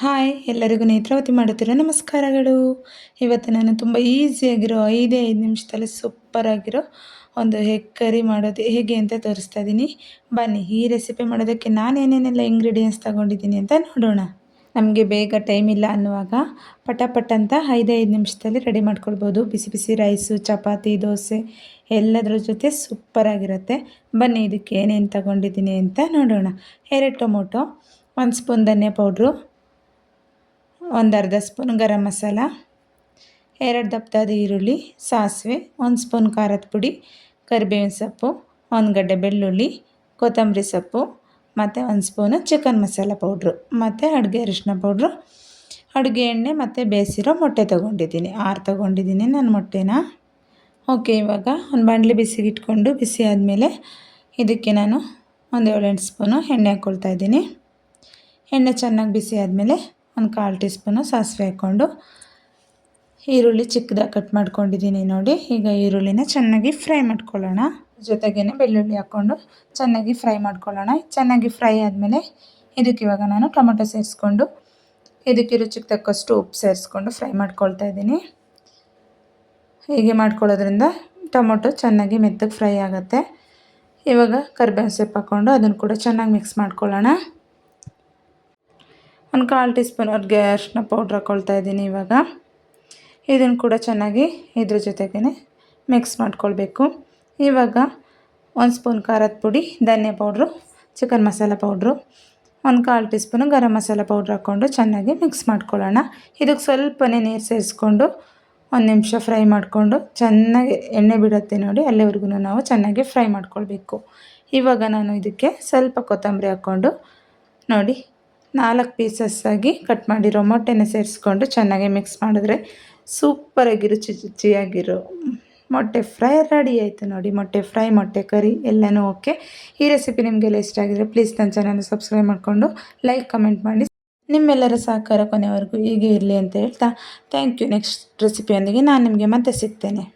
Hi ಎಲ್ಲರಿಗೂ ನೇತ್ರಾವತಿ ಮಾಡುತ್ತಿರೋ ನಮಸ್ಕಾರಗಳು. ಇವತ್ತು ನಾನು ತುಂಬ ಈಸಿಯಾಗಿರೋ 5 ನಿಮಿಷದಲ್ಲಿ ಸೂಪರಾಗಿರೋ ಒಂದು ಎಗ್ ಕರಿ ಮಾಡೋದು ಹೇಗೆ ಅಂತ ತೋರಿಸ್ತಾ ಇದ್ದೀನಿ. ಬನ್ನಿ, ಈ ರೆಸಿಪಿ ಮಾಡೋದಕ್ಕೆ ನಾನೇನೇನೆಲ್ಲ ಇಂಗ್ರೀಡಿಯೆಂಟ್ಸ್ ತಗೊಂಡಿದ್ದೀನಿ ಅಂತ ನೋಡೋಣ. ನಮಗೆ ಬೇಗ ಟೈಮ್ ಇಲ್ಲ ಅನ್ನುವಾಗ ಪಟ ಅಂತ 5 ನಿಮಿಷದಲ್ಲಿ ರೆಡಿ ಮಾಡ್ಕೊಳ್ಬೋದು. ಬಿಸಿ ಬಿಸಿ ರೈಸು, ಚಪಾತಿ, ದೋಸೆ ಎಲ್ಲದರ ಜೊತೆ ಸೂಪರಾಗಿರುತ್ತೆ. ಬನ್ನಿ, ಇದಕ್ಕೆ ಏನೇನು ತಗೊಂಡಿದ್ದೀನಿ ಅಂತ ನೋಡೋಣ. 2 ಟೊಮೊಟೊ, 1 ಸ್ಪೂನ್ ಧನಿಯಾ ಪೌಡ್ರು, ಒಂದು ಅರ್ಧ ಸ್ಪೂನ್ ಗರಂ ಮಸಾಲ, 2 ದಪ್ಪದಾದ ಈರುಳ್ಳಿ, ಸಾಸಿವೆ, 1 ಸ್ಪೂನ್ ಖಾರದ ಪುಡಿ, ಕರಿಬೇವಿನ ಸೊಪ್ಪು, 1 ಗಡ್ಡೆ ಬೆಳ್ಳುಳ್ಳಿ, ಕೊತ್ತಂಬರಿ ಸೊಪ್ಪು ಮತ್ತು 1 ಸ್ಪೂನು ಚಿಕನ್ ಮಸಾಲ ಪೌಡ್ರು ಮತ್ತು ಅಡುಗೆ ಅರಿಶಿನ ಪೌಡ್ರು, ಅಡುಗೆ ಎಣ್ಣೆ ಮತ್ತು ಬೇಯಿಸಿರೋ ಮೊಟ್ಟೆ ತೊಗೊಂಡಿದ್ದೀನಿ. 6 ತೊಗೊಂಡಿದ್ದೀನಿ ನಾನು ಮೊಟ್ಟೆನ. ಓಕೆ, ಇವಾಗ ಒಂದು ಬಾಣಲಿ ಬಿಸಿಗೆ ಇಟ್ಕೊಂಡು ಬಿಸಿ ಆದಮೇಲೆ ಇದಕ್ಕೆ ನಾನು ಒಂದು 7-8 ಸ್ಪೂನು ಎಣ್ಣೆ ಹಾಕ್ಕೊಳ್ತಾ ಇದ್ದೀನಿ. ಎಣ್ಣೆ ಚೆನ್ನಾಗಿ ಬಿಸಿ ಆದಮೇಲೆ ಒಂದು 1/4 ಟೀ ಸ್ಪೂನು ಸಾಸಿವೆ ಹಾಕ್ಕೊಂಡು ಈರುಳ್ಳಿ ಚಿಕ್ಕದಾಗಿ ಕಟ್ ಮಾಡ್ಕೊಂಡಿದ್ದೀನಿ ನೋಡಿ. ಈಗ ಈರುಳ್ಳಿನ ಚೆನ್ನಾಗಿ ಫ್ರೈ ಮಾಡ್ಕೊಳ್ಳೋಣ. ಜೊತೆಗೇ ಬೆಳ್ಳುಳ್ಳಿ ಹಾಕ್ಕೊಂಡು ಚೆನ್ನಾಗಿ ಫ್ರೈ ಮಾಡ್ಕೊಳ್ಳೋಣ. ಚೆನ್ನಾಗಿ ಫ್ರೈ ಆದಮೇಲೆ ಇದಕ್ಕೆ ಇವಾಗ ನಾನು ಟೊಮೊಟೊ ಸೇರಿಸ್ಕೊಂಡು ಇದಕ್ಕೆ ರುಚಿಗೆ ತಕ್ಕಷ್ಟು ಉಪ್ಪು ಸೇರಿಸ್ಕೊಂಡು ಫ್ರೈ ಮಾಡ್ಕೊಳ್ತಾ ಇದ್ದೀನಿ. ಹೀಗೆ ಮಾಡ್ಕೊಳ್ಳೋದ್ರಿಂದ ಟೊಮೊಟೊ ಚೆನ್ನಾಗಿ ಮೆತ್ತಗೆ ಫ್ರೈ ಆಗುತ್ತೆ. ಇವಾಗ ಕರಿಬೇವಿನ ಸೊಪ್ಪು ಹಾಕ್ಕೊಂಡು ಅದನ್ನು ಕೂಡ ಚೆನ್ನಾಗಿ ಮಿಕ್ಸ್ ಮಾಡ್ಕೊಳ್ಳೋಣ. ಒಂದು 1/4 ಟೀ ಸ್ಪೂನ್ ಅಡುಗೆ ಅರಿಶಿನ ಪೌಡ್ರ್ ಹಾಕ್ಕೊಳ್ತಾ ಇದ್ದೀನಿ. ಇವಾಗ ಇದನ್ನು ಕೂಡ ಚೆನ್ನಾಗಿ ಇದ್ರ ಜೊತೆಗೇ ಮಿಕ್ಸ್ ಮಾಡ್ಕೊಳ್ಬೇಕು. ಇವಾಗ 1 ಸ್ಪೂನ್ ಖಾರದ ಪುಡಿ, ಧನಿಯಾ ಪೌಡ್ರು, ಚಿಕನ್ ಮಸಾಲ ಪೌಡ್ರು, ಒಂದು 1/4 tea spoon garam masala powder ಹಾಕ್ಕೊಂಡು ಚೆನ್ನಾಗಿ ಮಿಕ್ಸ್ ಮಾಡ್ಕೊಳ್ಳೋಣ. ಇದಕ್ಕೆ ಸ್ವಲ್ಪನೇ ನೀರು ಸೇರಿಸ್ಕೊಂಡು 1 ನಿಮಿಷ ಫ್ರೈ ಮಾಡಿಕೊಂಡು ಚೆನ್ನಾಗಿ ಎಣ್ಣೆ ಬಿಡುತ್ತೆ ನೋಡಿ, ಅಲ್ಲಿವರೆಗೂ ನಾವು ಚೆನ್ನಾಗಿ ಫ್ರೈ ಮಾಡ್ಕೊಳ್ಬೇಕು. ಇವಾಗ ನಾನು ಇದಕ್ಕೆ ಸ್ವಲ್ಪ ಕೊತ್ತಂಬರಿ ಹಾಕ್ಕೊಂಡು ನೋಡಿ 4 ಪೀಸಸ್ಸಾಗಿ ಕಟ್ ಮಾಡಿರೋ ಮೊಟ್ಟೆನ ಸೇರಿಸ್ಕೊಂಡು ಚೆನ್ನಾಗಿ ಮಿಕ್ಸ್ ಮಾಡಿದ್ರೆ ಸೂಪರಾಗಿ ರುಚಿಯಾಗಿರೋ ಮೊಟ್ಟೆ ಫ್ರೈ ರೆಡಿ ಆಯಿತು ನೋಡಿ. ಮೊಟ್ಟೆ ಫ್ರೈ, ಮೊಟ್ಟೆ ಕರಿ ಎಲ್ಲನೂ ಓಕೆ. ಈ ರೆಸಿಪಿ ನಿಮಗೆಲ್ಲ ಇಷ್ಟ ಆಗಿದ್ರೆ ಪ್ಲೀಸ್ ನನ್ನ ಚಾನಲ್ನ ಸಬ್ಸ್ಕ್ರೈಬ್ ಮಾಡಿಕೊಂಡು ಲೈಕ್ ಕಮೆಂಟ್ ಮಾಡಿ. ನಿಮ್ಮೆಲ್ಲರ ಸಹಕಾರ ಕೊನೆವರೆಗೂ ಹೀಗೆ ಇರಲಿ ಅಂತ ಹೇಳ್ತಾ ಥ್ಯಾಂಕ್ ಯು. ನೆಕ್ಸ್ಟ್ ರೆಸಿಪಿಯೊಂದಿಗೆ ನಾನು ನಿಮಗೆ ಮತ್ತೆ ಸಿಗ್ತೇನೆ.